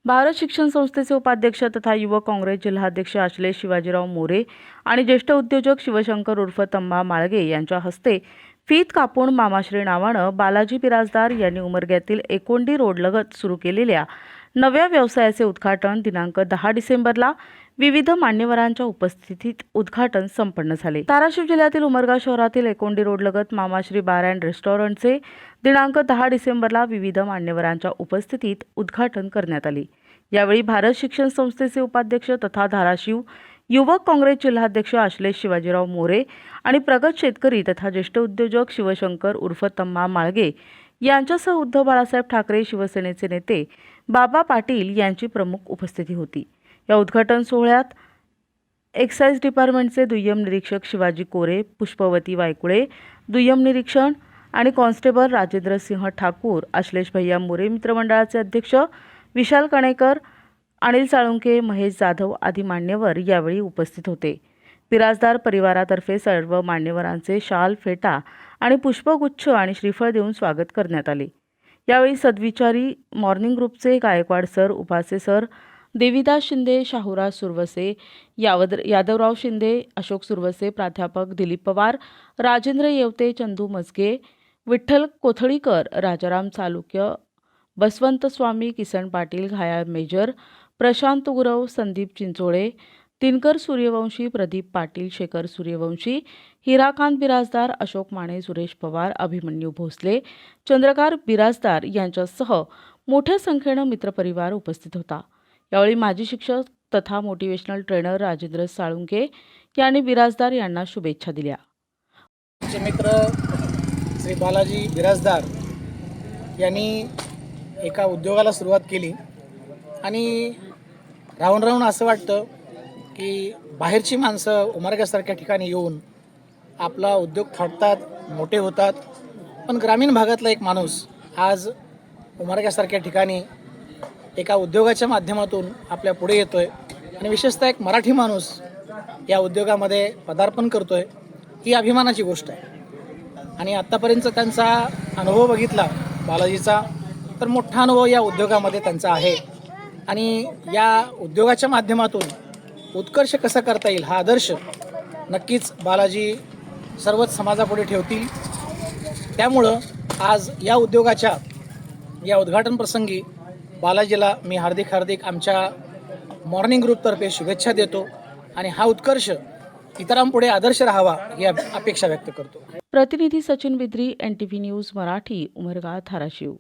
भारत शिक्षण संस्थेचे उपाध्यक्ष तथा युवक काँग्रेस जिल्हाध्यक्ष आश्लेष शिवाजीराव मोरे आणि ज्येष्ठ उद्योजक शिवशंकर उर्फ तंबा माळगे यांच्या हस्ते फीत कापून मामाश्री नावानं बालाजी बिराजदार यांनी उमरग्यातील एकोंडी रोडलगत सुरू केलेल्या नव्या व्यवसायाचे उद्घाटन दिनांक 10 डिसेंबरला विविध मान्यवरांच्या उपस्थितीत उद्घाटन संपन्न झाले। धाराशिव जिल्ह्यातील उमरगा शहरातील एकोंडी रोडलगत मामाश्री बार अँड रेस्टॉरंटचे दिनांक 10 डिसेंबरला विविध मान्यवरांच्या उपस्थितीत उद्घाटन करण्यात आले। यावेळी भारत शिक्षण संस्थेचे उपाध्यक्ष तथा धाराशिव युवक काँग्रेस जिल्हाध्यक्ष आश्लेष शिवाजीराव मोरे आणि प्रगत शेतकरी तथा ज्येष्ठ उद्योजक शिवशंकर उर्फ तंबा माळगे यांच्यासह उद्धव बाळासाहेब ठाकरे शिवसेनेचे नेते बाबा पाटील यांची प्रमुख उपस्थिती होती। या उद्घाटन सोहळ्यात एक्साइज डिपार्टमेंटचे दुय्यम निरीक्षक शिवाजी कोरे, पुष्पवती वायकुळे दुय्यम निरीक्षण आणि कॉन्स्टेबल राजेंद्र सिंह ठाकूर, आश्लेष भैया मोरे मित्रमंडळाचे अध्यक्ष विशाल कणेकर, अनिल साळुंके, महेश जाधव आदी मान्यवर यावेळी उपस्थित होते। बिराजदार परिवारातर्फे सर्व मान्यवरांचे शाल, फेटा आणि पुष्पगुच्छ आणि श्रीफळ देऊन स्वागत करण्यात आले। यावेळी सद्विचारी मॉर्निंग ग्रुपचे गायकवाड सर, उपासे सर, देविदास शिंदे, शाहूराज सुरवसे, यादवराव शिंदे, अशोक सुरवसे, प्राध्यापक दिलीप पवार, राजेंद्र येवते, चंदू मजगे, विठ्ठल कोथळीकर, राजाराम चालुक्य, बसवंत स्वामी, किसन पाटील, घायाळ मेजर, प्रशांत गुरव, संदीप चिंचोळे, दिनकर सूर्यवंशी, प्रदीप पाटील, शेखर सूर्यवंशी, हिराकांत बिराजदार, अशोक माने, सुरेश पवार, अभिमन्यू भोसले, चंद्रकांत बिराजदार यांच्यासह मोठ्या संख्येनं मित्रपरिवार उपस्थित होता। यावेळी माजी शिक्षक तथा मोटिवेशनल ट्रेनर राजेंद्र साळुंके यांनी बिराजदार यांना शुभेच्छा दिल्या। मित्र श्री बालाजी बिराजदार यांनी एका उद्योगाला सुरुवात केली आणि राहून राहून असं वाटतं की बाहेरची माणसं उमरग्यासारख्या ठिकाणी येऊन आपला उद्योग थाटतात, मोठे होतात, पण ग्रामीण भागातला एक माणूस आज उमरग्यासारख्या ठिकाणी एका उद्योगाच्या माध्यमातून आपल्या पुढे येतोय आणि विशेषतः एक मराठी माणूस या उद्योगामध्ये पदार्पण करतोय, ही अभिमानाची गोष्ट आहे। आणि आत्तापर्यंत त्यांचा अनुभव बघितला बालाजीचा, तर मोठा अनुभव या उद्योगामध्ये त्यांचा आहे आणि या उद्योगाच्या माध्यमातून उत्कर्ष कसा करता येईल हा आदर्श नक्कीच बालाजी सर्वच समाजापुढे ठेवतील। त्यामुळं आज या उद्योगाच्या या उद्घाटन प्रसंगी बालाजीला मी हार्दिक आमच्या मॉर्निंग ग्रुपतर्फे शुभेच्छा देतो आणि हा उत्कर्ष इतरांपुढे आदर्श राहावा ही अपेक्षा व्यक्त करतो। प्रतिनिधी सचिन बिद्री, NTV न्यूज मराठी, उमरगा, धाराशिव।